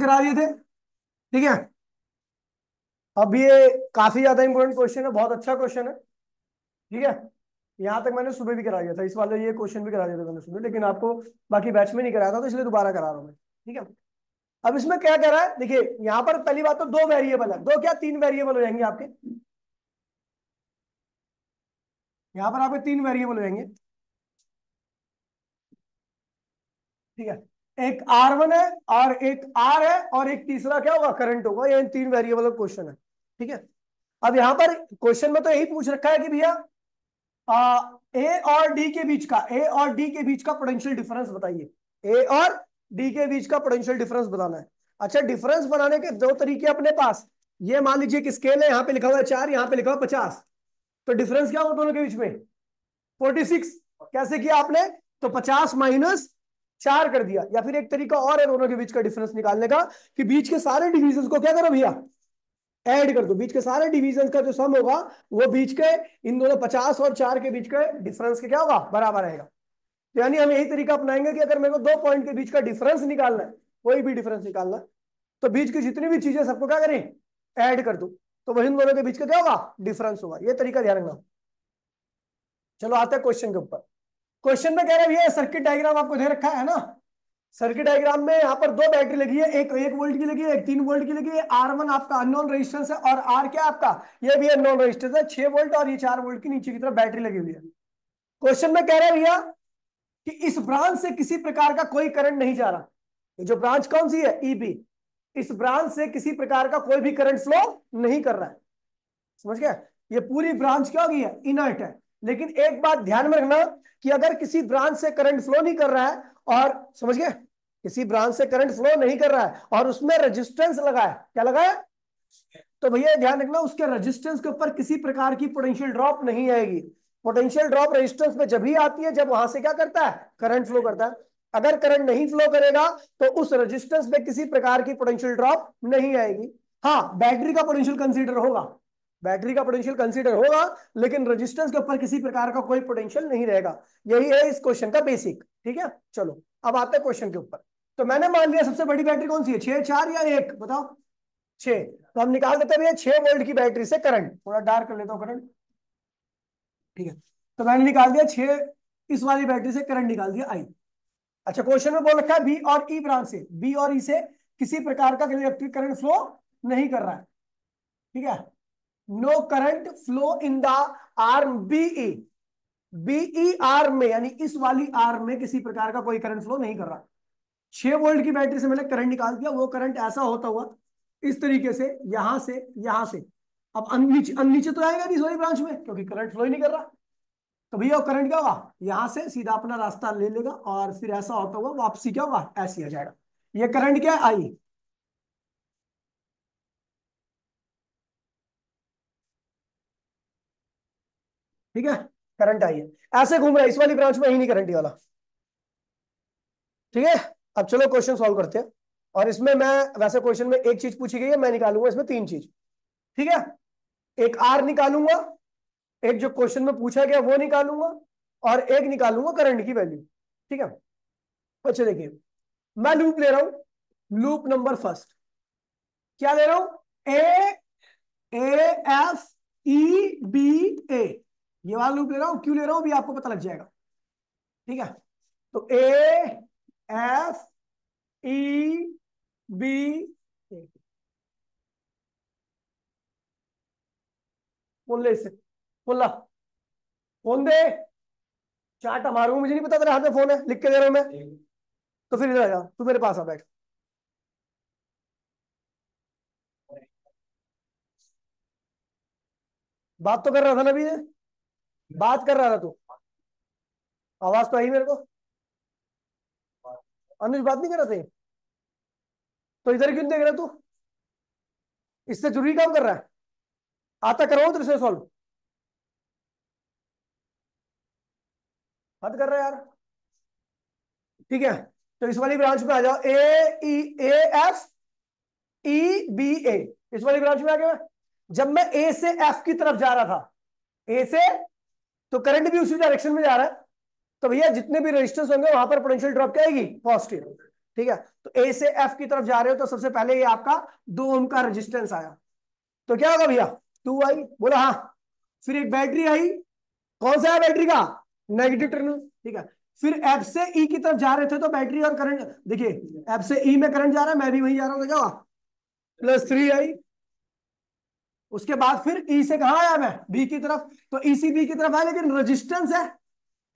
करा दिए थे। ठीक है, अब ये काफी ज्यादा इंपॉर्टेंट क्वेश्चन है, बहुत अच्छा क्वेश्चन है। ठीक है, यहाँ तक मैंने सुबह भी करा दिया था, इस वाले ये क्वेश्चन भी करा दिया था मैंने सुबह, लेकिन आपको बाकी बैच में नहीं कराया था, तो इसलिए दोबारा करा रहा हूँ मैं। ठीक है, अब इसमें क्या कह रहा है, देखिए यहाँ पर पहली बात तो दो वेरिएबल है, दो क्या तीन वेरिएबल हो जाएंगे आपके, यहाँ पर आपके तीन वेरिएबल हो जाएंगे। ठीक है, एक R1 है और एक R है और एक तीसरा क्या होगा, करंट होगा। ये इन तीन वेरिएबल का क्वेश्चन है। ठीक है, अब यहाँ पर क्वेश्चन में तो यही पूछ रखा है कि भैया ए और डी के बीच का, ए और डी के बीच का पोटेंशियल डिफरेंस बताइए। ए और डी के बीच का पोटेंशियल डिफरेंस बताना है। अच्छा, डिफरेंस बनाने के दो तरीके अपने पास। ये मान लीजिए कि स्केल है, यहाँ पे लिखा हुआ है 4, यहाँ पे लिखा हुआ 50, तो डिफरेंस क्या होगा दोनों के बीच में, 46। कैसे किया आपने, तो 50 माइनस 4 कर दिया। या फिर एक तरीका और है दोनों के बीच का डिफरेंस निकालने का, कि बीच के सारे डिविजन को क्या करो भैया, ऐड कर दो। बीच के सारे डिविजन का जो सम होगा वो बीच के इन दोनों 50 और 4 के बीच के डिफरेंस के क्या होगा, बराबर रहेगा। तो यानी हम यही तरीका अपनाएंगे कि अगर मेरे को दो पॉइंट के बीच का डिफरेंस निकालना है, कोई भी डिफरेंस निकालना है, तो बीच की जितनी भी चीजें सबको क्या करें, ऐड कर दो, तो वही इन दोनों के बीच का क्या होगा, डिफरेंस होगा। ये तरीका ध्यान रखना। चलो आते हैं क्वेश्चन के ऊपर। क्वेश्चन में कह रहे हैं भैया सर्किट डायग्राम आपको दे रखा है ना। सर्किट डायग्राम में यहाँ पर दो बैटरी लगी है, एक 1 वोल्ट की लगी है, एक 3 वोल्ट की लगी है। R1 आपका अननोन रेजिस्टेंस है और R क्या आपका, ये भी अननोन रेजिस्टेंस है, 6 वोल्ट और ये 4 वोल्ट की नीचे की तरफ बैटरी लगी हुई है। क्वेश्चन में कह रहे हैं भैया कि इस ब्रांच से किसी प्रकार का कोई करंट नहीं जा रहा। ये जो ब्रांच कौन सी है, EB, इस ब्रांच से किसी प्रकार का कोई भी करंट फ्लो नहीं कर रहा है। समझ गया, ये पूरी ब्रांच क्या होगी है, इनर्ट है। लेकिन एक बात ध्यान में रखना कि अगर किसी ब्रांच से करंट फ्लो नहीं कर रहा है, और समझ गए, किसी ब्रांच से करंट फ्लो नहीं कर रहा है और उसमें रेजिस्टेंस लगा है, क्या लगा है, तो भैया ध्यान रखना उसके रेजिस्टेंस के ऊपर किसी प्रकार की पोटेंशियल ड्रॉप नहीं आएगी। पोटेंशियल ड्रॉप रेजिस्टेंस में जब ही आती है जब वहां से क्या करता है, करंट फ्लो करता है। अगर करंट नहीं फ्लो करेगा तो उस रेजिस्टेंस में किसी प्रकार की पोटेंशियल ड्रॉप नहीं आएगी। हाँ, बैटरी का पोटेंशियल कंसीडर होगा, बैटरी का पोटेंशियल कंसीडर होगा, लेकिन रेजिस्टेंस के ऊपर किसी प्रकार का कोई पोटेंशियल नहीं रहेगा। यही है इस क्वेश्चन का बेसिक। ठीक है, चलो अब आते हैं क्वेश्चन के ऊपर। तो मैंने मान लिया सबसे बड़ी बैटरी कौन सी है, 6, 4 या 1, बताओ। 6, तो हम निकाल देते हैं भैया 6 वोल्ट की बैटरी से करंट। थोड़ा डार्क कर लेता हूँ करंट। ठीक है, तो मैंने निकाल दिया 6, इस वाली बैटरी से करंट निकाल दिया I। अच्छा, क्वेश्चन में बोल रखा है बी और ई ब्रांच से, बी और ई से किसी प्रकार का इलेक्ट्रिक करंट फ्लो नहीं कर रहा है। ठीक है, no current flow in the arm BE, BE arm में, यानी इस वाली आर्म में किसी प्रकार का कोई करंट फ्लो नहीं कर रहा। 6 वोल्ट की बैटरी से मैंने करंट निकाल दिया, वो करंट ऐसा होता हुआ इस तरीके से यहां से यहां से, अब नीचे तो आएगा नहीं इस वाली ब्रांच में क्योंकि करंट फ्लो ही नहीं कर रहा। तो भैया वो करंट क्या होगा, यहां से सीधा अपना रास्ता ले लेगा और फिर ऐसा होता हुआ वापसी क्या होगा, ऐसी आ जाएगा। ये करंट क्या है, आई। ठीक है, करंट आई है, ऐसे घूम रहा है इस वाली ब्रांच में, ही नहीं करंट ये वाला। ठीक है, अब चलो क्वेश्चन सॉल्व करते हैं। और इसमें मैं, वैसे क्वेश्चन में एक चीज पूछी गई है, मैं निकालूंगा इसमें तीन चीज। ठीक है, एक आर निकालूंगा, एक जो क्वेश्चन में पूछा गया वो निकालूंगा, और एक निकालूंगा करंट की वैल्यू। ठीक है, अच्छा देखिए, मैं लूप ले रहा हूं, लूप नंबर फर्स्ट क्या ले रहा हूं, A F E B A, ये वाला लूप ले रहा हूं। क्यों ले रहा हूं भी आपको पता लग जाएगा। ठीक है, तो A F E B A, बोल ले इससे, बोला फोन दे, चाटा मारूंगा, मुझे नहीं पता तेरे हाथ में फोन है, लिख के दे रहा हूं मैं। तो फिर इधर आ जा, तू मेरे पास आ बैठ। बात तो कर रहा था ना, भी बात कर रहा था तू, आवाज तो आई मेरे को। अनुज बात नहीं कर रहा था, तो इधर क्यों देख रहा तू, इससे जरूरी काम कर रहा है, आता कराओ तेरे से सॉल्व। हद कर रहा है यार। ठीक है, तो इस वाली ब्रांच में आ जाओ, A F E B A, इस वाली ब्रांच में आ गया। जब मैं ए से एफ की तरफ जा रहा था, ए से, तो करंट भी उसी डायरेक्शन में जा रहा है, तो भैया जितने भी रेजिस्टेंस होंगे वहां पर पोटेंशियल ड्रॉप क्या आएगी, पॉजिटिव। ठीक है, तो ए से एफ की तरफ जा रहे हो तो सबसे पहले ये आपका 2 ओम का रेजिस्टेंस आया, तो क्या होगा भैया 2 आई, बोला हाँ। फिर एक बैटरी आई, कौन सा है बैटरी का, नेगेटिव टर्मिनल, ठीक है। फिर एफ से ई की तरफ जा रहे थे तो बैटरी और करंट, देखिए एफ से ई में करंट जा रहा है, मैं भी वहीं जा रहा हूं, तो क्या हुआ +3 आई। उसके बाद फिर ई से कहा आया मैं बी की तरफ, तो ई सी बी की तरफ आया, लेकिन रेजिस्टेंस है,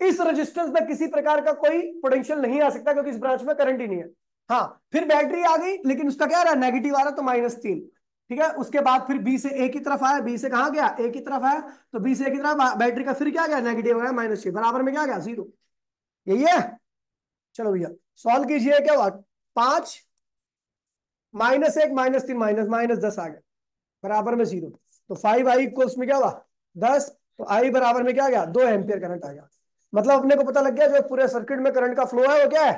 इस रेजिस्टेंस में किसी प्रकार का कोई पोटेंशियल नहीं आ सकता क्योंकि इस ब्रांच में करंट ही नहीं है। हाँ, फिर बैटरी आ गई लेकिन उसका क्या आ रहा है, नेगेटिव आ रहा है, तो -3, ठीक है। उसके बाद फिर बी से ए की तरफ आया, बी से कहा गया ए की तरफ आया, तो बी से ए की तरफ बैटरी का फिर क्या गया, नेगेटिव गया -6, बराबर में क्या गया 0, यही है। चलो भैया सॉल्व कीजिए, क्या हुआ 5 -1 -3 -10 आ गया, बराबर में 0, तो 5 आई इक्वल्स में क्या हुआ 10, तो आई बराबर में क्या गया 2 एम्पियर करंट आ गया। मतलब अपने को पता लग गया जो पूरे सर्किट में करंट का फ्लो है वो क्या है।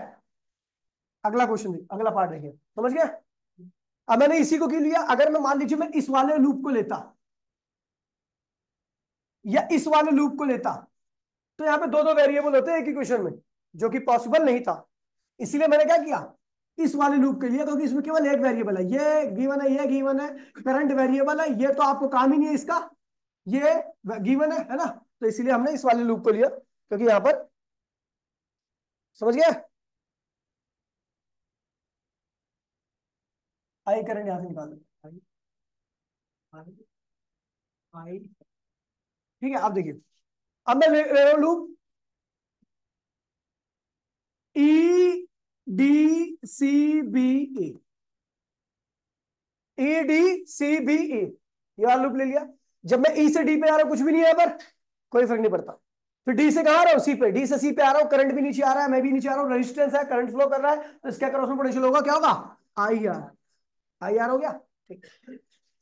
अगला क्वेश्चन, अगला पार्ट देखिए, समझ गया। अब मैंने इसी को क्यों लिया, अगर मैं मान लीजिए मैं इस वाले लूप को लेता या इस वाले लूप को लेता, तो यहाँ पे दो दो वेरिएबल होते हैं एक ही क्वेश्चन में, जो कि पॉसिबल नहीं था। इसीलिए मैंने क्या किया, इस वाले लूप के लिए, क्योंकि इसमें केवल एक वेरिएबल है, ये गिवन है, ये गिवन है, करंट वेरिएबल है, ये तो आपको काम ही नहीं है इसका, ये गिवन है ना। तो इसीलिए हमने इस वाले लूप को लिया, क्योंकि यहां पर, समझ गया, आई करंट यहां से निकाल दो, आई आई आई, ठीक है। अब देखिए, अब मैं ले रहा हूं loop E D C B A, E D C B A, ये वाला लूप ले लिया। जब मैं ई से डी पे आ रहा हूं कुछ भी नहीं है पर कोई फर्क नहीं पड़ता, फिर डी से कहां आ रहा हूं सी पे, डी से सी पे आ रहा हूं, करंट भी नीचे आ रहा है, मैं भी नीचे आ रहा हूं, रेजिस्टेंस है, करंट फ्लो कर रहा है, तो इसका क्रॉस में पोटेंशियल होगा, क्या होगा आई आर, आई आर हो गया, ठीक।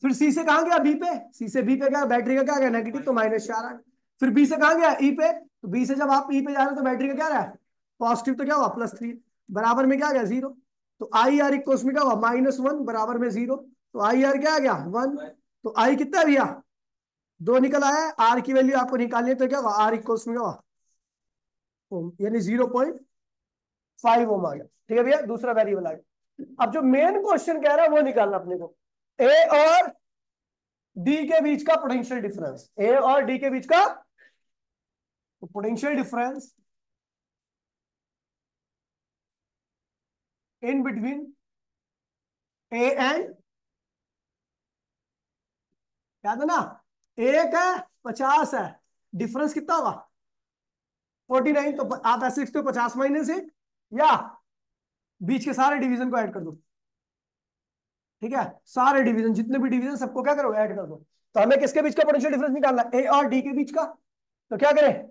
फिर सी से कहां गया बी पे, सी से बी पे गया, बैटरी का क्या गया नेगेटिव, तो -4 आ गया। फिर बी से कहां गया ई पे, तो बी से जब आप ई पे जा रहे हो तो बैटरी का क्या रहा है पॉजिटिव, तो क्या हुआ +3, बराबर में क्या आ गया 0, तो आई आर इक्वल्स में क्या हुआ -1 बराबर में 0, तो आई आर क्या आ गया 1, तो आई कितना है भैया 2 निकल आया है, आर की वैल्यू आपको निकालनी है, तो क्या हुआ आर इक्वल्स में क्या हुआ ओम, यानी 0.5 ओम आ गया, ठीक है भैया, दूसरा वेरिएबल आ गया। अब जो मेन क्वेश्चन कह रहा है वो निकालना अपने को, ए और डी के बीच का पोटेंशियल डिफरेंस, ए और डी के बीच का potential difference in between A and, याद है ना, एक है 50 है, डिफरेंस कितना होगा 49, तो आप ऐसे लिखते हो 50 - 1, या बीच के सारे डिवीजन को ऐड कर दो, ठीक है, सारे डिवीजन जितने भी डिवीजन सबको क्या करो ऐड कर दो। तो हमें किसके बीच का पोटेंशियल डिफरेंस निकालना है, ए और डी के बीच का, तो क्या करें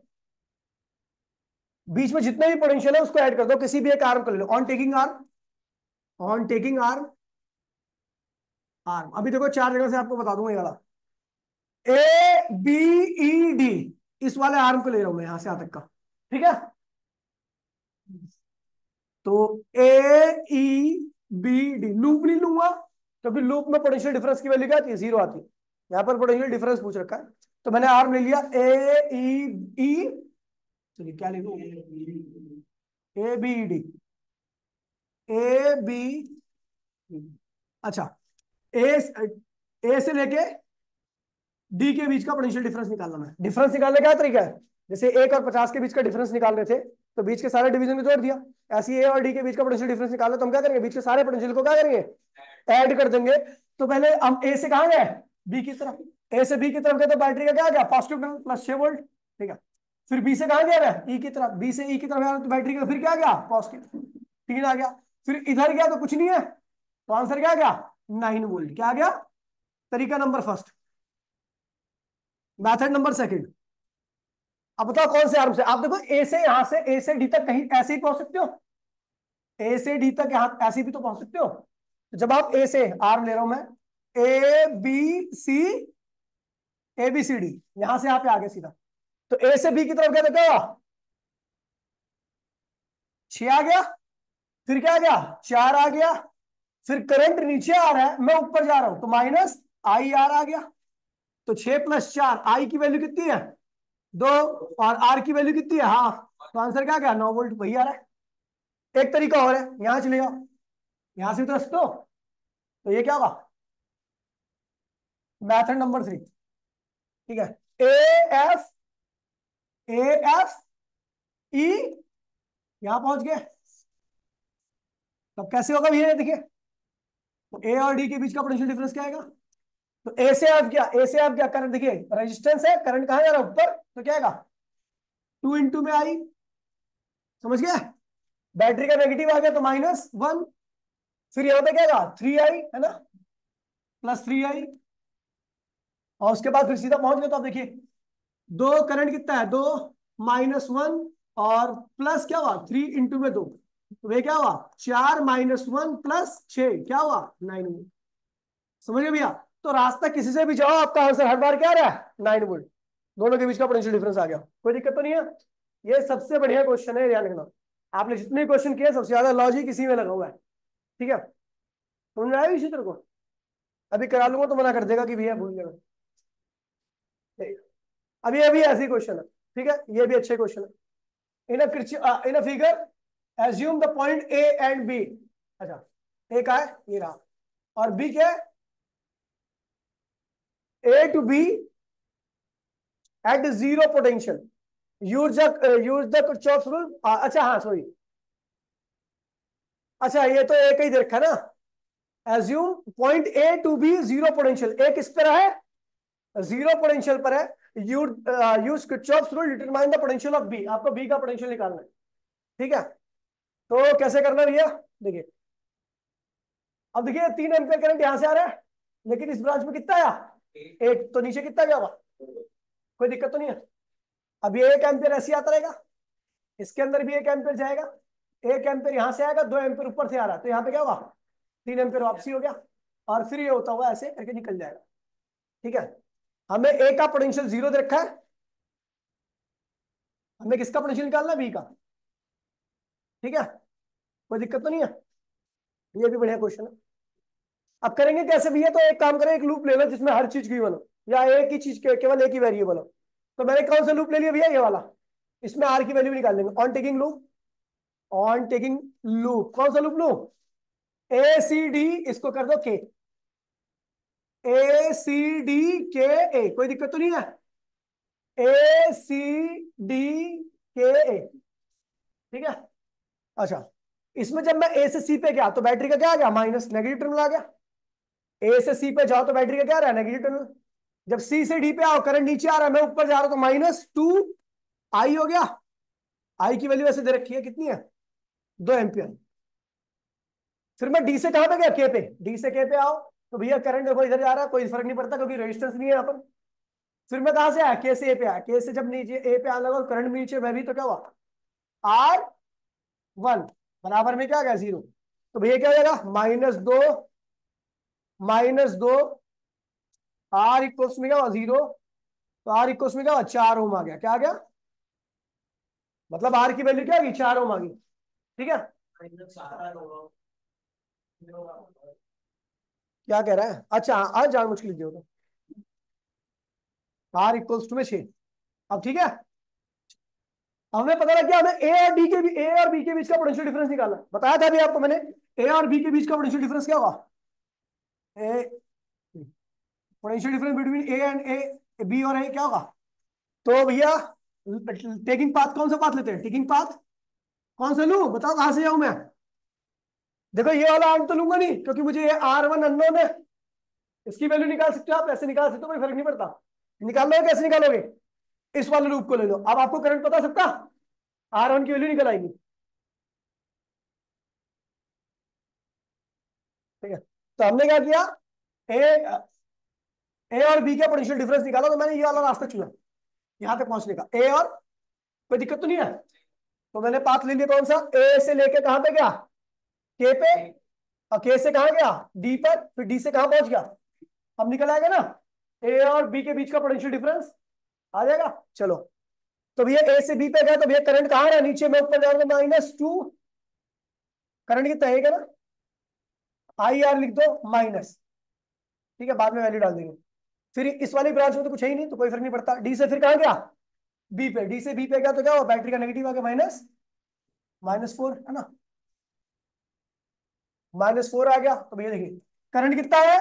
बीच में जितने भी पोटेंशियल है उसको ऐड कर दो, किसी भी एक आर्म को ले लो, on taking arm, on taking arm, arm अभी देखो 4 जगह से आपको बता दूंगा ये वाला, ए बी ई डी, इस वाले आर्म को ले रहा हूं मैं यहां से यहां तक का, ठीक है। तो ए ई बी डी, लूप नहीं लूंगा क्योंकि लूप में पोटेंशियल डिफरेंस की वैल्यू क्या आती है 0 आती है, यहां पर पोटेंशियल डिफरेंस पूछ रखा है, तो मैंने आर्म ले लिया ए ई ई, चलिए क्या लिखूं A B D, A B, अच्छा ए ए से लेके डी के बीच का पोटेंशियल डिफरेंस निकालना है। डिफरेंस निकालने का क्या तरीका है, जैसे 1 और 50 के बीच का डिफरेंस निकाल रहे थे तो बीच के सारे डिवीजन में जोड़ दिया, ऐसे ही ए और डी के बीच का पोटेंशियल डिफरेंस निकालना, तो हम क्या करेंगे बीच के सारे पोटेंशियल को क्या करेंगे ऐड कर देंगे। तो पहले हम ए से कहां गए बी की तरफ, ए से बी की तरफ गए तो बैटरी का क्या आ गया पॉजिटिव +6 वोल्ट, ठीक है। फिर बी से कहां गया मैं ई की तरफ, बी से ई की तरफ गया तो बैटरी का फिर क्या आ गया पॉजिटिव 3 आ गया। फिर इधर गया तो कुछ नहीं है, तो आंसर क्या आ गया 9 वोल्ट, क्या आ गया, तरीका number first, method number second. अब बताओ कौन से आर्म से, आप देखो ए से यहां से ए से डी तक कहीं ऐसे ही पहुंच सकते हो, ए से डी तक यहां ऐसे भी तो पहुंच सकते हो, तो जब आप ए से आर्म ले रहा हूं मैं A B C, A B C D, यहां से यहां पे आ गया सीधा, तो ए से बी की तरफ क्या देखा 6 आ गया, फिर क्या आ गया 4 आ गया, फिर करंट नीचे आ रहा है मैं ऊपर जा रहा हूं तो -IR आ गया, तो 6 + 4 आई की वैल्यू कितनी है 2, और आर की वैल्यू कितनी है हाफ, तो आंसर क्या गया 9 वोल्ट, वही आ रहा है। एक तरीका और है, यहां चले जाओ, यहां से उतर सकते हो, तो ये क्या होगा, मेथड नंबर 3, ठीक है, एफ, एफ ई, यहां पहुंच गए। तब कैसे होगा भैया, देखिए, तो ए और डी के बीच का पोटेंशियल डिफरेंस क्या आएगा, तो ए से एफ क्या, ए से एफ क्या, करंट देखिए रेजिस्टेंस है, करंट कहां जा रहा है ऊपर, तो क्या आएगा 2 इंटू में आई, समझ गया, बैटरी का नेगेटिव आ गया तो -1, फिर यहां पे क्या आएगा 3i है ना, +3i, और उसके बाद फिर सीधा पहुंच गए, तो आप देखिए दो करंट कितना है, दो, -1 और प्लस क्या हुआ 3 इंटू में 2, तो वे क्या हुआ 4 -1 +6 क्या हुआ 9 वोल्ट, समझ गए भैया। तो रास्ता किसी से भी जाओ आपका आंसर हर बार क्या आ रहा है 9 वोल्ट, दोनों के बीच का पोटेंशियल डिफरेंस आ गया, कोई दिक्कत तो नहीं है। ये सबसे बढ़िया क्वेश्चन है, ध्यान रखना, आपने जितने क्वेश्चन किए सबसे ज्यादा लॉजिक इसी में लगा हुआ है, ठीक है, समझ में आया इसी तरह को, अभी करा लूंगा तो मना कर देगा कि भैया भूल गया, अभी अभी ऐसी क्वेश्चन है, ठीक है, ये भी अच्छे क्वेश्चन है। In a figure assume the point A and B, अच्छा ए का है ये रहा, और बी क्या है, A to B at zero potential, use the Kirchhoff rule, अच्छा हाँ सॉरी, अच्छा ये तो एक ही दे रखा ना, assume point A to B zero potential, A किस पर है, जीरो पोटेंशियल पर है, use Kirchhoff rule determine the potential of B, आपको बी का पोटेंशियल निकालना है, ठीक है, तो कैसे करना है भैया, देखिए अब देखिए 3 एम्पियर करंट यहां से आ रहा है, लेकिन इस ब्रांच में कितना आया, एक, तो नीचे कितना गया होगा, कोई दिक्कत तो नहीं है, अब ये 1 एम्पियर ऐसे आता रहेगा, इसके अंदर भी 1 एम्पियर जाएगा, 1 एम्पियर यहां से आएगा, 2 एम्पियर ऊपर से आ रहा है, तो यहाँ पे क्या होगा 3 एम्पियर वापसी हो गया, और फिर ये होता हुआ ऐसे करके निकल जाएगा, ठीक है। हमें ए का पोटेंशियल 0 दे रखा है, हमें किसका पोटेंशियल निकालना है, बी का, ठीक है, कोई दिक्कत तो नहीं है, ये भी बढ़िया क्वेश्चन है। अब करेंगे कैसे भैया, तो एक काम करें, एक लूप ले लो जिसमें हर चीज गिवन हो, या एक ही चीज केवल एक ही वेरिएबल हो, तो मैंने कौन सा लूप ले लिया भैया, ये वाला, इसमें आर की वैल्यू निकाल लेंगे, on taking loop, on taking loop, कौन सा लूप लू, ए सी डी, इसको कर दो के, ए सी डी के ए, कोई दिक्कत तो नहीं है, ए सी डी के ए, ठीक है। अच्छा, इसमें जब मैं ए से सी पे गया तो बैटरी का क्या आ गया, माइनस, नेगेटिव टर्मिनल आ गया, ए से सी पे जाओ तो बैटरी का क्या आ रहा है, नेगेटिव टर्मिनल, जब सी से डी पे आओ करंट नीचे आ रहा है, मैं ऊपर जा रहा हूं तो -2 आई हो गया, आई की वैल्यू ऐसे दे रखी है कितनी है 2 एम्पियर, फिर मैं डी से कहां पे गया, के पे, डी से के पे आओ तो भैया करंट देखो इधर जा रहा है, कोई फर्क नहीं पड़ता क्योंकि रेजिस्टेंस नहीं है यहाँ पर, फिर मैं कहां से आया, के से ए पे आया, के से जब नीचे ए पे आने लगा करंट भी नीचे, मैं भी, तो क्या हुआ R1 बराबर में क्या आ गया 0, तो भैया क्या हो जाएगा -2 R इक्वल्स में क्या हुआ 0, तो R इक्वल्स में क्या हुआ 4 ओम आ गया, क्या आ गया, मतलब R की वैल्यू क्या आ गई 4 ओम आ गई, ठीक है, क्या कह रहा है, अच्छा आज जान मुझे लिख दिया, R इक्वल्स टू में 6, अब ठीक है, हमें पता लग गया, हमें ए और बी के बीच का पोटेंशियल डिफरेंस निकालना, बताया था अभी आपको मैंने, ए और बी के बीच का पोटेंशियल डिफरेंस क्या होगा, A potential difference between A and A, B और ए क्या होगा, तो भैया टेकिंग पाथ, कौन सा पाथ लेते हैं, टेकिंग पाथ कौन सा लूं, बताओ कहां से जाऊं मैं, देखो ये वाला आंट तो लूंगा नहीं क्योंकि मुझे ये R1 अननोन है, इसकी वैल्यू निकाल सकते हो आप, ऐसे निकाल सकते हो, कोई फर्क नहीं पड़ता, निकाल लो, कैसे निकालोगे, इस वाले लूप को ले लो, अब आपको करंट पता सकता, R1 की वैल्यू निकल आएगी, ठीक है, तो हमने क्या किया, ए ए और बी का पोटेंशियल डिफरेंस निकाला, तो मैंने ये वाला रास्ता चुना यहां तक पहुंचने का, ए और, कोई दिक्कत तो नहीं है, तो मैंने पाथ ले लिया कौन सा, ए से लेके कहां पे गया, के पे, और के से कहां गया डी पर, फिर डी से कहां पहुंच गया, अब निकल आएगा ना, ए और बी के बीच का पोटेंशियल डिफरेंस आ जाएगा, चलो, तो भैया ए से बी पे गया तो भैया करंट कहां है, नीचे में, ऊपर जा रहा -2, करंट कितना है ना, आई आर लिख दो माइनस, ठीक है, बाद में वैल्यू डाल देंगे, फिर इस वाली ब्रांच में तो कुछ है ही नहीं तो कोई फर्क नहीं पड़ता, डी से फिर कहां गया बी पे, डी से बी पे गया तो क्या हुआ, बैटरी का नेगेटिव आ गया -4 है ना, -4 आ गया। तो भैया देखिए करंट कितना है,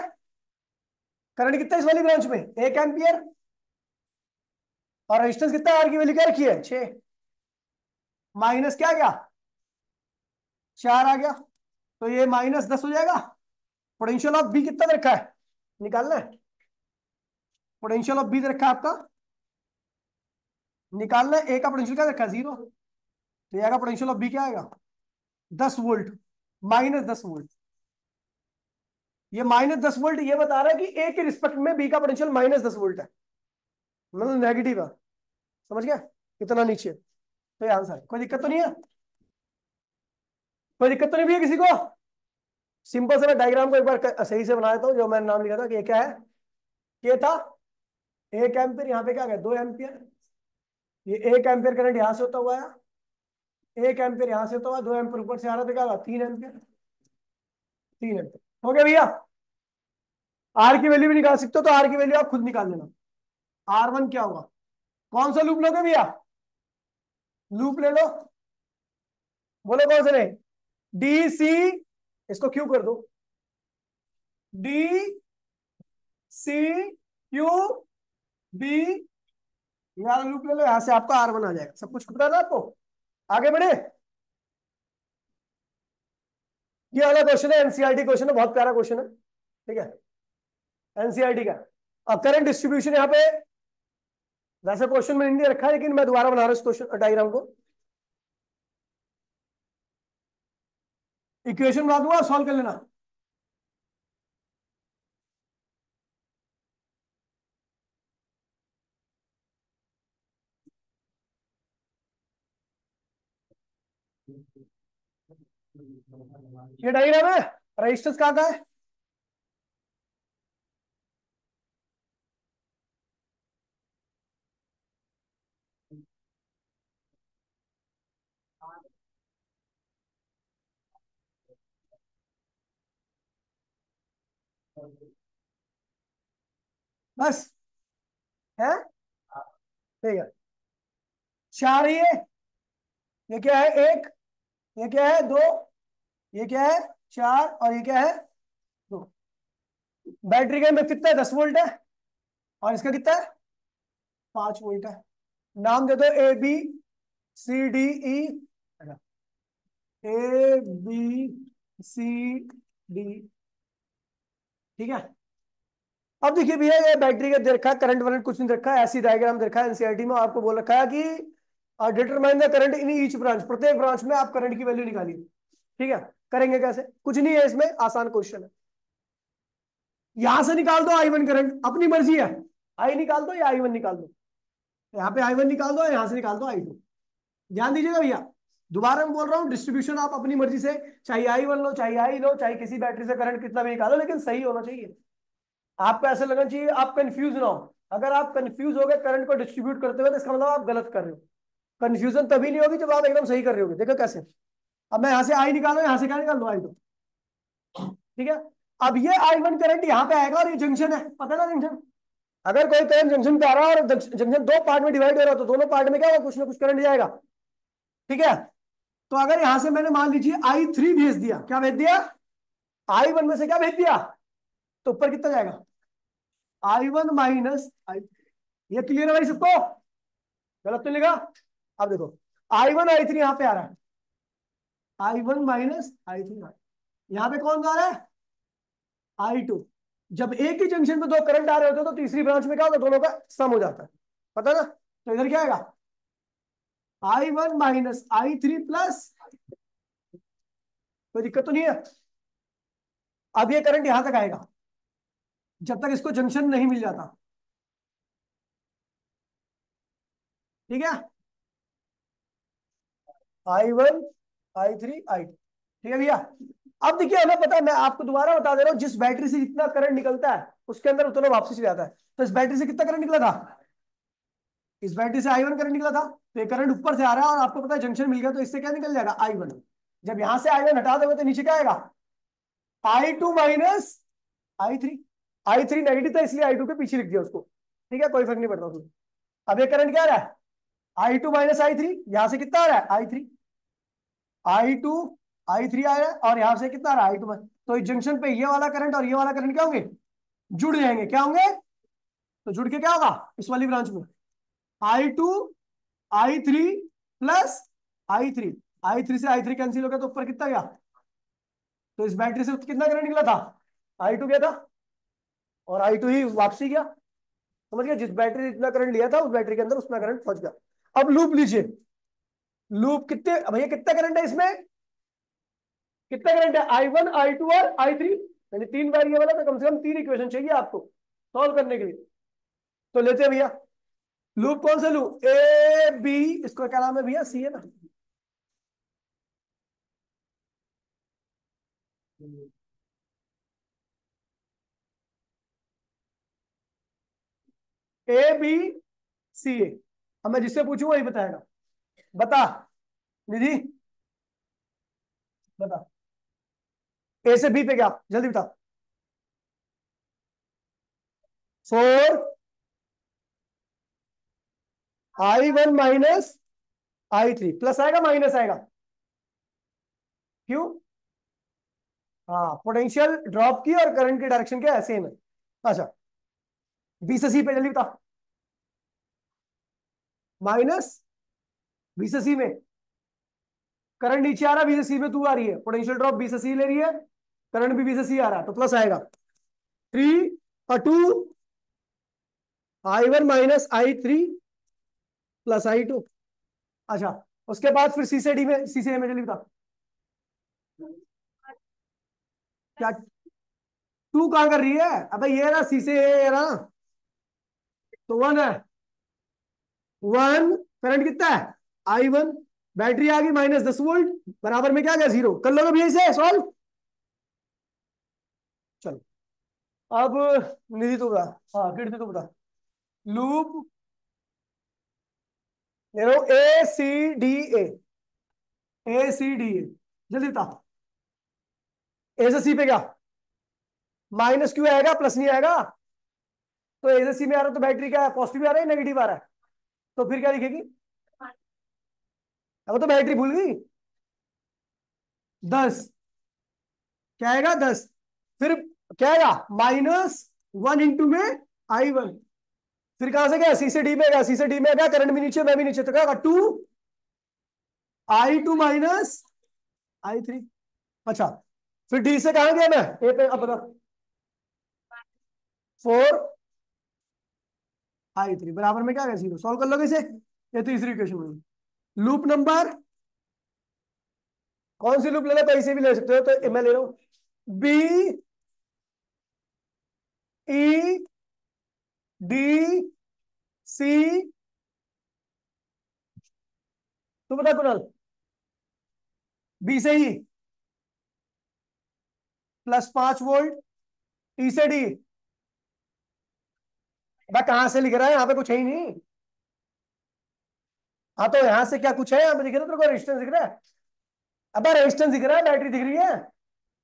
करंट कितना है इस वाली ब्रांच में, 1 एम्पियर। और रेजिस्टेंस कितना है, आर की वैल्यू क्या रखी है, 6, माइनस क्या गया, 4 आ गया। तो ये -10 हो जाएगा। पोटेंशियल ऑफ बी कितना दे रखा है, निकालना है। पोटेंशियल ऑफ बी दे रखा है आपका, निकालना है। ए का पोटेंशियल क्या रखा है, 0। तो ये आएगा पोटेंशियल ऑफ बी क्या आएगा, 10 वोल्ट, -10 वोल्ट। ये -10 वोल्ट ये बता रहा है कि ए के रिस्पेक्ट में बी का पोटेंशियल -10 वोल्ट है, मतलब नेगेटिव है। समझ गया, कितना नीचे। तो ये आंसर है। कोई दिक्कत तो नहीं है, कोई दिक्कत तो नहीं भी है किसी को। सिंपल से मैं डायग्राम को एक बार सही से बना देता हूँ। जो मैंने नाम लिखा था कि ये क्या है, ये था 1 एम्पियर, यहाँ पे क्या गया 2 एम्पियर। ये 1 एम्पियर करंट यहां से होता हुआ है, 1 एम्पियर यहां से होता हुआ, 2 एम्पियर ऊपर से आ रहा था, क्या 3 एम्पियर, 3 एम्पियर। हो गया भैया। आर की वैल्यू भी निकाल सकते हो, तो आर की वैल्यू आप खुद निकाल लेना। R1 क्या होगा, कौन सा लूप लोगे भैया, लूप ले लो, बोलो कौन सा ले, डी सी, इसको क्यू कर दो, डी सी क्यू बी, यार लूप ले लो, यहां से आपका R1 आ जाएगा। सब कुछ पता ना आपको, आगे बढ़े। ये वाला क्वेश्चन है, एनसीईआरटी क्वेश्चन है, बहुत प्यारा क्वेश्चन है, ठीक है, एनसीईआरटी का। अब करंट डिस्ट्रीब्यूशन यहाँ पे, वैसे क्वेश्चन में नहीं रखा है, लेकिन मैं दोबारा बना रहा हूँ इस क्वेश्चन डायग्राम को। इक्वेशन बना दूंगा, सॉल्व कर लेना। ये डायग्राम है, रेजिस्टेंस कहाँ का है, बस है, ठीक है। 4 ये क्या है 1, ये क्या है 2, ये क्या है 4, और ये क्या है 2। बैटरी का में कितना है, 10 वोल्ट है, और इसका कितना है 5 वोल्ट है। नाम दे दो ABCDE, ABCD, ठीक है। अब देखिए भैया, ये बैटरी का दे रखा है, करंट वरंट कुछ नहीं दे रखा है, ऐसी डायग्राम दे रखा है एनसीईआरटी में। आपको बोल रखा है कि determine the current in each branch, प्रत्येक ब्रांच में आप करंट की वैल्यू निकालिए, ठीक है। करेंगे कैसे, कुछ नहीं है इसमें, आसान क्वेश्चन है। यहां से निकाल दो I1 करंट, अपनी मर्जी है, आई निकाल दो या I1 निकाल दो। यहाँ पे I1 निकाल दो, यहां से निकाल दो I2। ध्यान दीजिएगा भैया, दोबारा मैं बोल रहा हूँ, डिस्ट्रीब्यूशन आप अपनी मर्जी से, चाहे I1 लो, चाहे I लो, चाहे किसी बैटरी से करंट कितना भी निकालो, लेकिन सही होना चाहिए। आपको ऐसा लगना चाहिए आप कंफ्यूज ना हो। अगर आप कंफ्यूज हो गए करंट को डिस्ट्रीब्यूट करते हुए, तो इसका मतलब आप गलत कर रहे हो। कंफ्यूजन तभी नहीं होगी जब आप एकदम सही कर रहे होगे। देखो कैसे, अब मैं यहाँ से आई निकालो, यहाँ से क्या निकाल दो I2, ठीक है। अब ये I1 करंट यहाँ पे आएगा, और ये जंक्शन है, पता है ना जंक्शन। अगर कोई करंट जंक्शन पे आ रहा है और जंक्शन 2 पार्ट में डिवाइड हो रहा है, तो दोनों पार्ट में क्या होगा, कुछ ना कुछ करंट जाएगा, ठीक है। तो अगर यहां से मैंने मान लीजिए I3 भेज दिया, क्या भेज दिया, I1 में से क्या भेज दिया, तो ऊपर कितना जाएगा, I1 माइनस I। ये क्लियर है भाई सबको, गलत तो नहीं लिखा। अब देखो I1 I3 यहां पे आ रहा है, I1 माइनस I3, यहां पे कौन जा रहा है, I2। जब एक ही जंक्शन पे 2 करंट आ रहे होते हैं, तो तीसरी ब्रांच में क्या होता है, दोनों का सम हो जाता है, पता ना। तो इधर क्या आएगा, I1 माइनस I3 प्लस, कोई दिक्कत तो नहीं है। अब ये करंट यहां तक आएगा, जब तक इसको जंक्शन नहीं मिल जाता, ठीक है। I1 I3 I2, ठीक है भैया। अब देखिए, हमें पता है, मैं आपको दोबारा बता दे रहा हूं, जिस बैटरी से जितना करंट निकलता है, उसके अंदर उतना वापसी चला जाता है। तो इस बैटरी से कितना करंट निकला था, इस बैटरी से I1 करंट निकला था, तो ये करंट ऊपर से आ रहा है, और आपको पता है जंक्शन मिल गया, तो इससे क्या निकल जाएगा I1। जब यहां से I1 हटा दोगे, तो नीचे क्या आएगा, I2 minus I3। I3 negative था, इसलिए I2 के पीछे लिख दिया उसको, ठीक है, कोई फर्क नहीं पड़ता उसमें। अब ये करंट क्या आ रहा है, I2 माइनस I3, यहां से कितना आ रहा है I3, I2 I3 आया है और यहां से कितना आ रहा है I2 में। तो इस जंक्शन पे ये वाला करंट और ये वाला करंट क्या होंगे, जुड़ जाएंगे। क्या होंगे, तो जुड़ के क्या होगा इस वाली ब्रांच में, I2 I3 plus I3। I3 से I3 कैंसिल हो गया तो ऊपर कितना गया, तो इस बैटरी से कितना करंट निकला था, I2 गया था और I2 ही वापसी गया। समझ गया, जिस बैटरी ने इतना करंट लिया था उस बैटरी के अंदर उतना करंट पहुंच गया। अब लूप लीजिए, लूप कितने भैया, कितना करंट है इसमें, कितना करंट है, I1 I2 और I3, यानी तीन वेरिएबल है तो कम से कम तीन इक्वेशन चाहिए आपको सॉल्व करने के लिए। तो लेते हैं भैया, लूप कौन सा लू, ए बी, इसको क्या नाम है भैया, सी है ना, ए बी सी ए। अब मैं जिससे पूछूं वही बताएगा। बता निधि, बता ए से बी पे क्या, जल्दी बता। 4 I1 माइनस I3 प्लस आएगा माइनस आएगा, क्यों, हाँ पोटेंशियल ड्रॉप की और करंट की डायरेक्शन क्या है, सेम है। अच्छा, बी से सी पे जल्दी बता, माइनस बी से सी में करंट नीचे आ रहा है, बी से सी में टू आ रही है, पोटेंशियल ड्रॉप बी से सी ले रही है, करंट भी बी से सी आ रहा है, तो प्लस आएगा 3 और 2 I1 minus I3 plus I2। अच्छा, उसके बाद फिर सी से डी में, सी से ए में जल्दी बता, क्या टू कहां कर रही है, अबे ये ना सी से ए है ना, तो 1 है, 1 करंट कितना है I1, बैटरी आ गई -10 वोल्ट, बराबर में क्या गया 0, कर लोगे भैया इसे सॉल्व। चलो अब निधि तो बता, हाँ कीर्ति तो बता, लूप ले लो ए C D A, A C D A, जल्दी बता, ए से सी पे क्या, माइनस क्यों आएगा, प्लस नहीं आएगा, तो ए से सी में आ रहा है तो बैटरी क्या है, पॉजिटिव आ रहा है नेगेटिव आ रहा है, तो फिर क्या लिखेगी, अब तो बैटरी भूल गई, 10, क्या आएगा 10, फिर क्या आएगा -1 इंटू में I1, फिर कहां से गया सी से डी में गया, सी से डी में गया, करंट भी नीचे मैं भी नीचे, तो क्या होगा 2 I2 माइनस I3। अच्छा, फिर डी से कहां गया मैं, ए पे, अब बता, 4 I3 बराबर में क्या गया 0, सॉल्व कर लोगे इसे, ये तीसरी इक्वेशन में। लूप नंबर कौन सी लूप लेना, तो इसे भी ले सकते हो, तो मैं ले रहा हूं बी ई डी सी, तो बता कुणाल, बी से ही +5 वोल्ट, टी से डी, भाई कहां से लिख रहा है, यहाँ पे कुछ है ही नहीं, हाँ तो यहां से क्या कुछ है, यहाँ पे दिख रहा है तेरे को, रेजिस्टेंस दिख रहा है, अब रेजिस्टेंस दिख रहा है, बैटरी दिख रही है,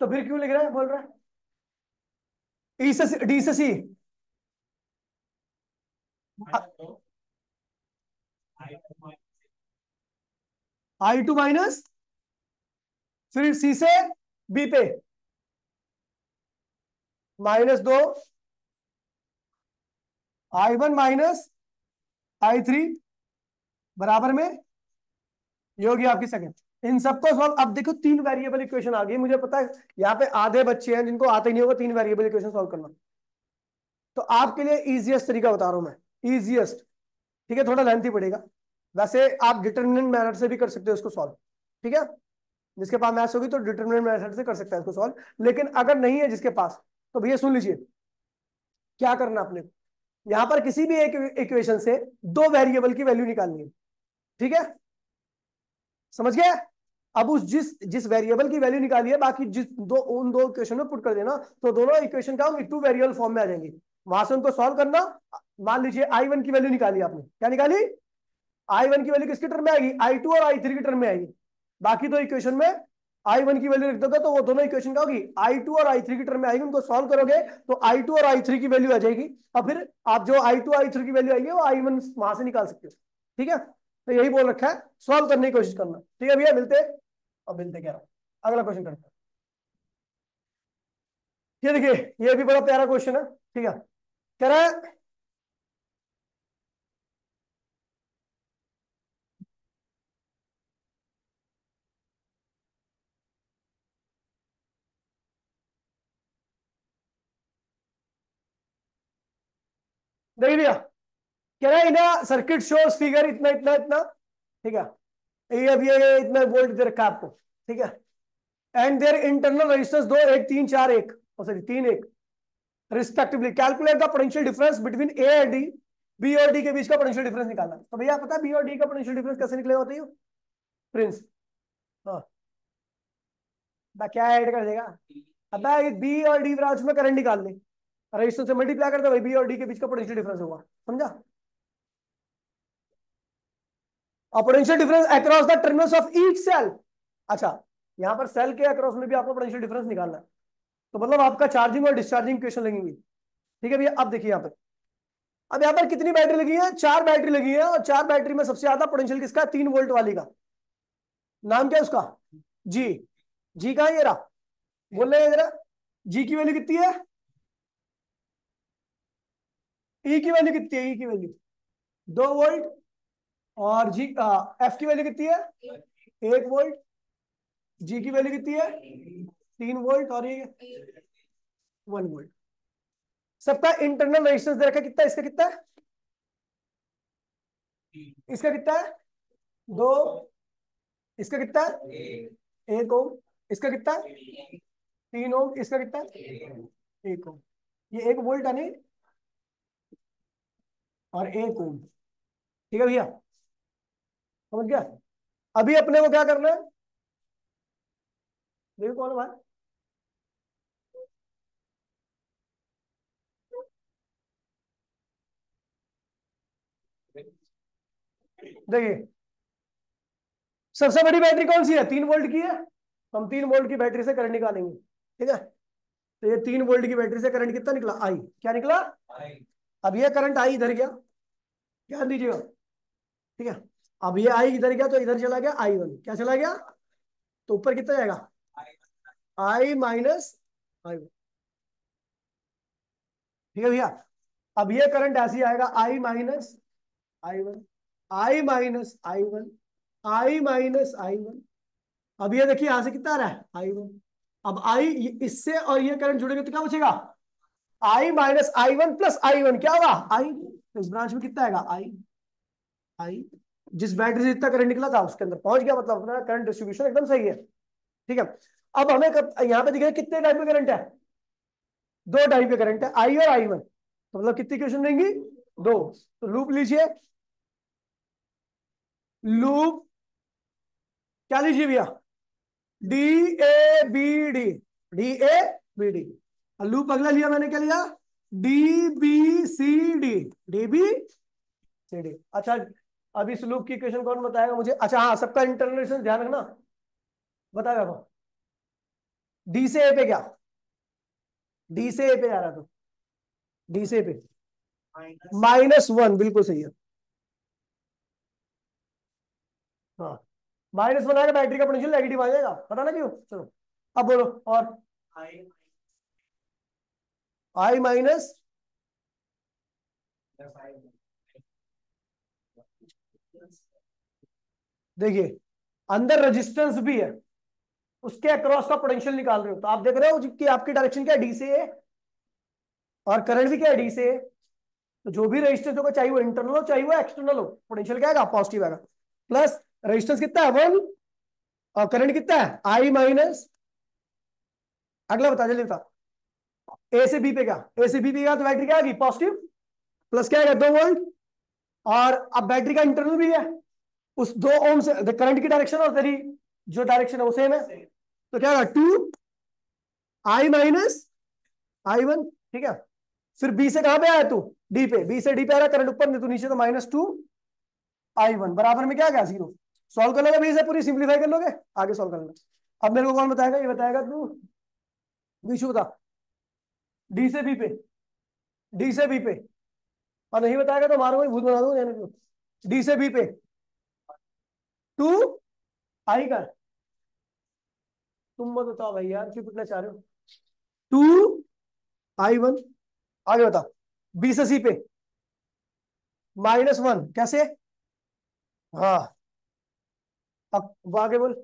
तो फिर क्यों लिख रहा है, बोल रहा है ई से डी से सी, I2 माइनस, फिर सी से बी पे -2 I1 माइनस I3 बराबर में, ये होगी आपकी सेकंड। इन सबको सॉल्व, अब देखो तीन वेरिएबल इक्वेशन आ गई, मुझे पता है यहाँ पे आधे बच्चे हैं जिनको आता ही नहीं होगा तीन वेरिएबल इक्वेशन सॉल्व करना, तो आपके लिए इजीएस्ट तरीका बता रहा हूं मैं, इजीएस्ट, ठीक है, थोड़ा लेंथी पड़ेगा, वैसे आप डिटरमिनेंट मेथड से भी कर सकते हो उसको सॉल्व, ठीक है, जिसके पास मैथ्स होगी तो डिटरमिनेंट मेथड से कर सकता है इसको सॉल्व, लेकिन अगर नहीं है जिसके पास, तो भैया सुन लीजिए क्या करना आपने, यहां पर किसी भी एक इक्वेशन से दो वेरिएबल की वैल्यू निकालनी है, ठीक है, समझ गए, अब उस जिस जिस वेरिएबल की वैल्यू निकाली है, बाकी जिस दो उन दो इक्वेशन में पुट कर देना, तो दोनों इक्वेशन का हम टू वेरिएबल फॉर्म में आ जाएंगे, वहां से उनको सॉल्व करना। मान लीजिए I1 की वैल्यू निकाली आपने, क्या निकाली, I1 की वैल्यू किसके टर्म में आएगी, I2 और I3 की टर्म में आएगी, बाकी दो इक्वेशन में I1 की वैल्यू लिख दोगे तो वो दोनों इक्वेशन क्या होगी, I2 और I3 की टर्म में आएगी, उनको सॉल्व करोगे तो I2 और I3 की वैल्यू आ जाएगी, और फिर आप जो I2 I3 की वैल्यू आएगी वो I1 वहां से निकाल सकते हो, ठीक है, तो यही बोल रखा है, सॉल्व करने की कोशिश करना, ठीक है भैया, मिलते, अब मिलते क्या रहा अगला क्वेश्चन करते हैं। ये देखिए, ये भी बड़ा प्यारा क्वेश्चन है। ठीक है, कह रहा है देखिए भैया, कह रहा है इन सर्किट शोज फिगर इतना इतना इतना। ठीक है, ये अब ये इतना वोल्ट दे रखा है आपको। ठीक है, एंड देयर इंटरनल रेजिस्टेंस दो, एक तीन चार एक, सॉरी तीन एक रिस्पेक्टिवली। Calculate the potential difference between A and D. B और डी के बीच का पोटेंशियल डिफरेंस निकालना है। तो भैया पता है बी और डी का पोटेंशियल डिफरेंस कैसे निकलेगा बताइए प्रिंस। हाँ, क्या ऐड कर देगा। अब बी और डी ब्रांच में करंट निकाल ले, रजिस्टेंस से मल्टीप्लाई कर दो भाई, बी और डी के बीच का पोटेंशियल डिफरेंस होगा। समझा। और potential difference across the terminals of each cell. अच्छा, यहां पर सेल के अक्रॉस में भी आपको पोटेंशियल डिफरेंस निकालना है। तो मतलब आपका चार्जिंग और डिस्चार्जिंग इक्वेशन लगेंगी। ठीक है भैया, अब देखिए यहाँ पर, अब यहाँ पर कितनी बैटरी लगी है, चार बैटरी लगी है, और चार बैटरी में सबसे ज्यादा पोटेंशियल किसका है, 3 वोल्ट वाली का। नाम क्या है उसका, जी। जी कहाँ है ये रहा, बोल रहे हैं जरा। जी की वैल्यू कितनी है, ई की वैल्यू कितनी है, ई की वैल्यू 2 वोल्ट। और जी एफ की वैल्यू कितनी है, 1 वोल्ट। जी की वैल्यू कितनी है, 3 वोल्ट, और ये 1 वोल्ट। सबका इंटरनल रेजिस्टेंस दे रखा है, कितना है? इसका कितना है, इसका कितना है, 2। इसका कितना है, 1 ओम। इसका कितना है, 3 ओम। इसका कितना है, 1 ओम। ये 1 वोल्ट है नहीं, और 1 ओम। ठीक है भैया, समझ गया। अभी अपने को क्या करना है, देखो कौन है भाई। देखिए, सबसे बड़ी बैटरी कौन सी है, 3 वोल्ट की है, तो हम 3 वोल्ट की बैटरी से करंट निकालेंगे। ठीक है, तो ये 3 वोल्ट की बैटरी से करंट कितना निकला, आई। क्या निकला, आई। अब ये करंट आई इधर गया, ध्यान दीजिएगा। ठीक है, अब ये आई इधर गया, तो इधर चला गया I1। क्या चला गया, तो ऊपर कितना जाएगा, आई माइनस I1। ठीक है भैया, अब ये करंट ऐसे ही आएगा, I minus I1, I minus I1, I minus I1। अब ये देखिए यहां से कितना आ रहा है, I1। अब आई, इससे और ये करंट जुड़ेंगे तो क्या बचेगा, I minus I1 plus I1, क्या होगा, आई। इस ब्रांच में कितना आएगा, आई। जिस बैटरी से जितना करंट निकला था उसके अंदर पहुंच गया, मतलब अपना करंट डिस्ट्रीब्यूशन एकदम सही है। ठीक है, अब हमें यहाँ पे दिखे कितने टाइप के करंट है, 2 टाइप के करंट है, आई और I1। तो मतलब कितनी इक्वेशन देंगी, 2। तो लूप लीजिए, लूप क्या लीजिए भैया, D A B D, D A B D. Loop अगला लिया मैंने, क्या लिया, D B C D, D B C D. अच्छा, अब इस लूप की इक्वेशन कौन बताएगा मुझे। अच्छा हाँ, सबका इंटरनल ध्यान रखना, बताएगा कौन, डी से ए पे क्या, डी से ए पे जा रहा था, डी से ए पे -1, बिल्कुल सही है। हाँ, -1 आएगा, बैटरी का पोटेंशियल नेगेटिव आ जाएगा, पता ना क्यों। चलो अब बोलो, और आई माइनस, देखिए अंदर रेजिस्टेंस भी है, उसके अक्रॉस का पोटेंशियल निकाल रहे हो, तो आप देख रहे हो कि आपकी डायरेक्शन क्या है, डी से ए, और करंट भी क्या है, डी से ए। तो जो भी रेजिस्टेंस होगा, चाहे वो इंटरनल हो चाहे वो एक्सटर्नल हो, पोटेंशियल क्या आएगा, पॉजिटिव आएगा। प्लस रेजिस्टेंस कितना है, 1, और करंट कितना है, आई माइनस। अगला बता, जल्दी बता, ए से बी पे क्या, ए से बी पे गया तो बैटरी क्या आएगी, पॉजिटिव, प्लस क्या आएगा, 2 वोल्ट। और अब बैटरी का इंटरनल भी है, उस 2 ओम से करंट की डायरेक्शन और तेरी जो डायरेक्शन है वो सेम है, तो क्या होगा, 2I माइनस I1। ठीक है, फिर बी से कहां पे आया तू, डी पे, बी से डी पे आ रहा करंट ऊपर नहीं तो नीचे, तो -2I1 बराबर में क्या आ गया, 0। सॉल्व कर लोगे बी से, पूरी सिंप्लीफाई कर लोगे, आगे सॉल्व कर लेना। अब मेरे को कौन बताएगा, ये बताएगा तू, विशु बता, डी से बी पे, डी से बी पे। और नहीं बताएगा तो मारूंगा, भूत बना दूंगा। डी से बी पे 2 आई का, तुम मत बताओ भाई यार, क्यों पिटना चाह रहे हो? 2 I1, आगे बताओ। बी से सी पे -1 कैसे? हाँ, अब आगे बोल।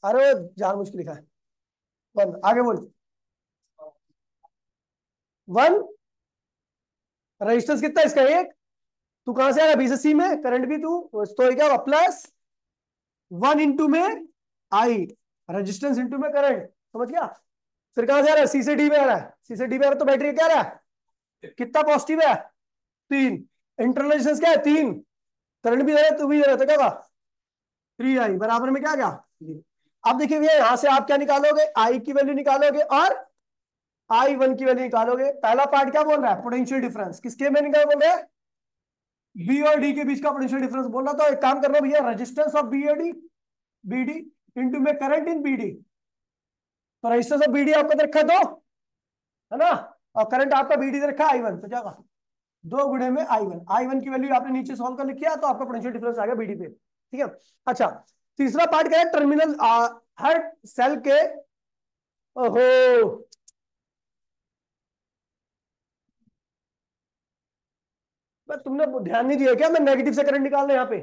अरे जान मुश्किल लिखा है। 1, आगे बोल। 1, रेजिस्टेंस कितना है इसका? 1। तू कहां से आया? बी से सी में करंट भी तू, तो ये क्या होगा? +1 इंटू में आई, रेजिस्टेंस इंटू में करंट, समझ गया? फिर कहां से आ रहा है? सी से डी में आ रहा है। सी से डी में आ रहा है तो बैटरी क्या आ रहा है? कितना पॉजिटिव है? 3। इंटरनल रेजिस्टेंस क्या है? 3। करंट भी दे रहा है, तू भी दे रहा है, तो क्या होगा? 3I बराबर में क्या गया? अब देखिए भैया, यहां से आप क्या निकालोगे? आई की वैल्यू निकालोगे और I1 की वैल्यू निकालोगे। पहला पार्ट क्या बोल रहा है? Potential difference. किसके में निकाल बोल रहे हैं? बी और डी के बीच का पोटेंशियल डिफरेंस बोल रहा। तो एक काम करना भैया, रेजिस्टेंस ऑफ बी और डी, बीडी इंटू में करंट इन बीडी। तो रेजिस्टेंस ऑफ बीडी आपको दे रखा है 2, है ना? और करंट आपका बीडी दे रखा है I1, तो क्या होगा? 2 गुणे में I1 की वैल्यू आपने नीचे सॉल्व कर लिखी है, तो आपका पोटेंशियल डिफरेंस आ गया बीडी पे। ठीक है। अच्छा, तीसरा पार्ट क्या है? टर्मिनल हर सेल के, ओहो, तुमने ध्यान नहीं दिया क्या? मैं नेगेटिव से करंट निकालना यहाँ पे,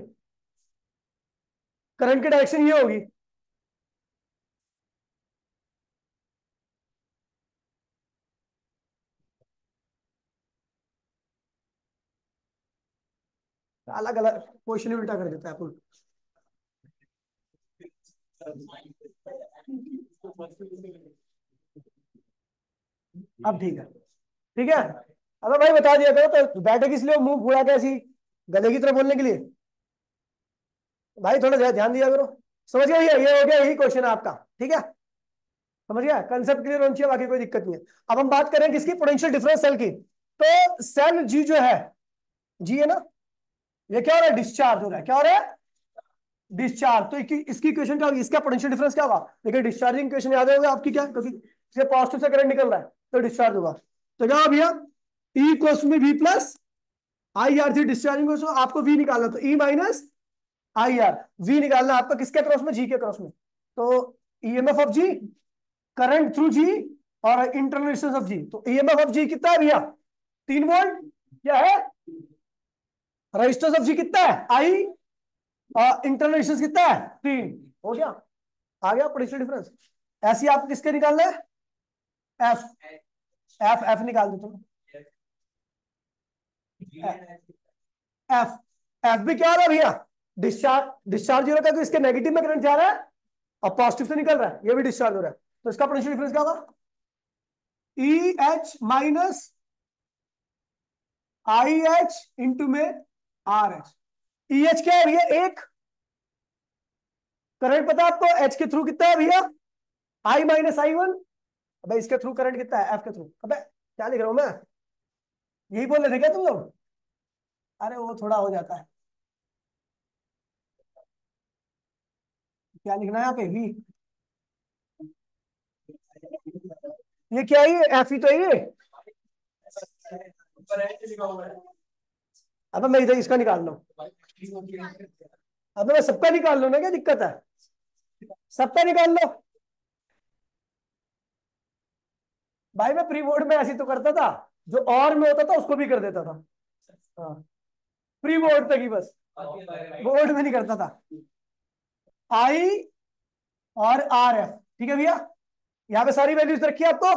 करंट की डायरेक्शन ये होगी। अलग अलग क्वेश्चन उल्टा कर देता है अपन। अब ठीक है, ठीक है। अबे भाई बता दिया करो, तो बैठे किस लिए मुंह फुला के ऐसी, गले की तरह बोलने के लिए? भाई थोड़ा ध्यान दिया करो। समझ गया भैया? ये हो गया, यही क्वेश्चन है आपका। ठीक है, समझ गया? कंसेप्ट क्लियर होना चाहिए, बाकी कोई दिक्कत नहीं है। अब हम बात करें किसकी? पोटेंशियल डिफरेंस सेल की। तो सेल जी जो है, जी है ना, ये क्या हो रहा है? डिस्चार्ज हो रहा है। क्या हो रहा है? डिस्चार्ज। तो इसकी इक्वेशन क्या होगी? इसका पोटेंशियल डिफरेंस क्या होगा? देखिए डिस्चार्जिंग इक्वेशन याद होगा आपकी क्या? क्योंकि इससे पॉजिटिव से करंट निकल रहा है, तो डिस्चार्ज होगा। तो क्या होगा भैया? E equals to V plus I R. थी डिस्चार्जिंग को आपको वी निकालना, तो E minus I R. V निकालना आपका किसके क्रॉस में? जी के क्रॉस में। तो EMF of G, current through G, और इंटरनल रेजिस्टेंस ऑफ जी। तो ईएमएफ ऑफ जी कितना है भैया? 3 वोल्ट। क्या है? रेजिस्टेंस ऑफ जी कितना है? आई। और इंटरनल रेजिस्टेंस कितना है? 3। हो गया, आ गया पोटेंशियल डिफरेंस। ऐसे आप किसके निकालना है? एफ। एफ निकाल दो तुम। एफ, एफ भी क्या हो रहा है भैया? डिस्चार्ज हो रहा है, तो इसके नेगेटिव में करंट जा रहा है और पॉजिटिव से निकल रहा है, ये भी डिस्चार्ज हो रहा है। तो इसका पोटेंशियल डिफरेंस क्या होगा? E H minus I H into में आर एच। ई एच क्या है भैया? 1। करंट पता है आपको एच के थ्रू कितना है भैया? आई माइनस I1। अब इसके थ्रू करंट कितना है? एफ के थ्रू। अबे क्या लिख रहा हूं मैं? यही बोल रहे थे क्या तुम लोग? अरे वो थोड़ा हो जाता है। क्या लिखना है यहाँ पे? वी। ये क्या है? ये एफ ही तो है ये। अब मैं इधर इसका निकाल लूं। अब मैं सबका निकाल लूं ना, क्या दिक्कत है? सबका निकाल लो। भाई मैं प्री बोर्ड में ऐसी तो करता था, जो और में होता था उसको भी कर देता था। हाँ, प्री बोर्ड तक ही बस, बोर्ड में नहीं करता था। आई और आर एफ, ठीक है भैया? यहाँ पे सारी वैल्यूज रखी है आपको।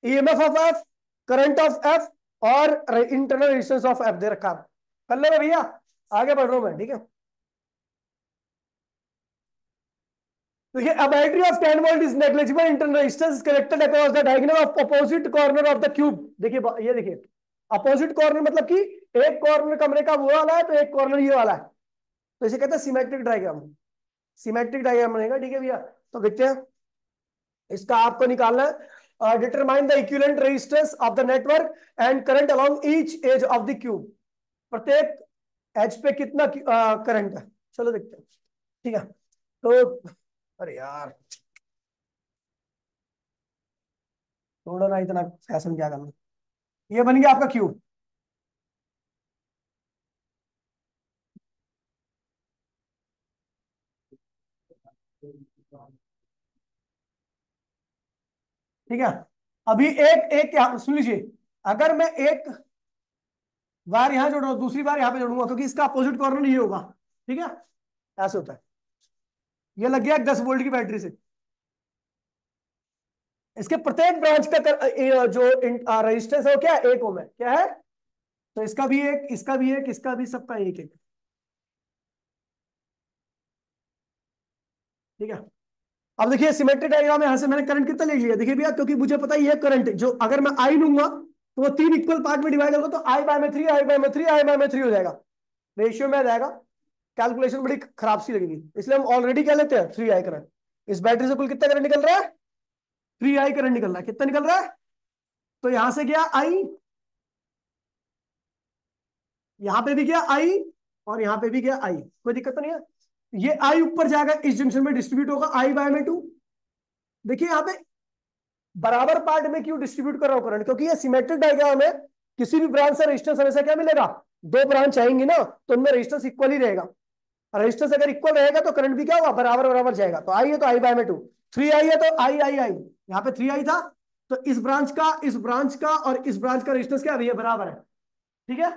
EMF of F, current of F, और इंटरनल रेजिस्टेंस ऑफ एफ दे रखा है। कर ले भैया, आगे बढ़ रहा हूं मैं, ठीक है? तो ये a battery of 10 volt is negligible internal resistance is connected across the diagonal of opposite corner of the cube। देखिए ये देखिए, अपोजिट कॉर्नर मतलब कि एक कॉर्नर कमरे का वो वाला है, तो एक कॉर्नर ये वाला है, तो इसे कहते हैं सिमेट्रिक डायग्राम। सिमेट्रिक डायग्राम बनेगा, ठीक है भैया? तो देखते हैं, इसका आपको निकालना है। Determine the equivalent resistance of the network and current along each edge of the cube. प्रत्येक एज पे कितना करंट है? चलो देखते हैं, ठीक है? तो अरे यार, छोड़ो ना, इतना फैशन क्या करना। ये बन गया आपका क्यूब। ठीक है। अभी एक एक सुन लीजिए, अगर मैं एक बार यहां जोड़ रहा हूं, दूसरी बार यहां पे जोड़ूंगा, क्योंकि इसका अपोजिट कॉर्नर ये होगा। ठीक है, ऐसे होता है। ये लग गया 10 वोल्ट की बैटरी से। इसके प्रत्येक ब्रांच का जो रेजिस्टेंस है वो क्या है, 1 ओम है। क्या है? तो इसका भी एक, इसका भी एक, इसका भी, सबका एक एक। ठीक है। अब देखिए सिमेट्रिक डायग्राम में, यहां से मैंने करंट कितना ले लिया, देखिए भैया, क्योंकि मुझे पता है ये करंट जो अगर मैं आई लूंगा तो वो 3 इक्वल पार्ट में डिवाइड होगा, तो आई बाय में 3, आई बाय में 3, आई बाय में 3 हो जाएगा, रेशियो में आ जाएगा। कैलकुलेशन बड़ी खराब सी लगेगी, इसलिए हम ऑलरेडी क्या लेते हैं, 3 आई करंट। इस बैटरी से कुल कितना करंट निकल रहा है? 3 आई करंट निकल रहा है। कितना निकल रहा है? तो यहां से गया आई, यहां पे भी गया आई, और यहां पे भी गया आई, कोई दिक्कत तो नहीं है। ये आई ऊपर जाएगा, इस जंक्शन में डिस्ट्रीब्यूट होगा, आई बाय में 2। देखिए यहाँ पे बराबर पार्ट में क्यों डिस्ट्रीब्यूट कर रहा हूं करंट, क्योंकि ये सिमेट्रिक डायग्राम है। किसी भी ब्रांच से रेजिस्टेंस हमेशा क्या मिलेगा, 2 ब्रांच आएंगी ना, तो उनमें रेजिस्टेंस इक्वल ही रहेगा। रेजिस्टेंस अगर इक्वल रहेगा तो करंट भी क्या होगा, बराबर बराबर जाएगा। तो आई है तो आई बाय में 2, 3 आई है तो आई आई आई, यहाँ पे 3 आई था, तो इस ब्रांच का और इस ब्रांच का रेजिस्टेंस क्या है, ये बराबर है। ठीक है,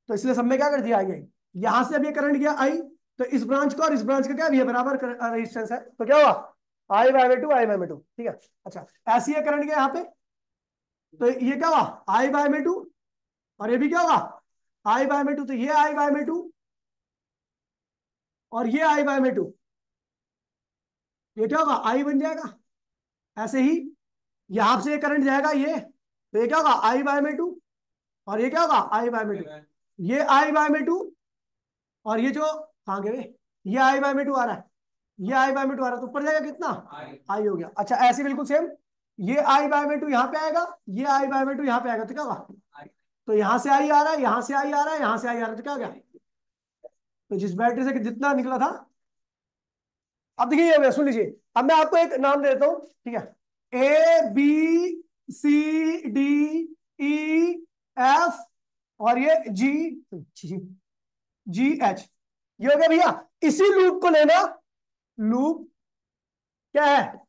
तो इसलिए सब में क्या कर दिया, आई आई। यहां से अब ये करंट गया आई, तो इस ब्रांच का और इस ब्रांच का क्या है, बराबर रेजिस्टेंस है, तो क्या हुआ, आई बाय में 2, आई बाय में 2। ठीक है। अच्छा, ऐसी है करंट गया यहाँ पे, तो ये क्या हुआ, आई बाय में 2, और ये भी क्या होगा, आई बाय में 2, तो ये आई बाय में 2 और ये आई बाय में 2, ये क्या होगा, आई बन जाएगा। ऐसे ही यहां से ये करंट जाएगा ये, तो ये क्या होगा, आई बाय में 2, और ये क्या होगा, आई बाय में 2, ये आई बाय में 2, और ये जो कहाँ गए, ये आई बाय में 2 आ रहा है, ये आई बाय में 2 आ रहा है, तो ऊपर जाएगा कितना, आई हो गया। अच्छा, ऐसे बिल्कुल सेम, ये आई बाय में 2 यहाँ पे आएगा, ये आई बाय में 2 यहाँ पे आएगा, तो क्या होगा, तो यहां से आई आ रहा है, यहां से आई आ रहा है, यहां से आई आ रहा है, तो क्या हो गया, तो जिस बैटरी से जितना निकला था। अब देखिए, ये सुन लीजिए, अब मैं आपको एक नाम दे देता हूं। ठीक है, A B C D E F, और ये G H, ये हो गया भैया। इसी लूप को लेना, लूप क्या है,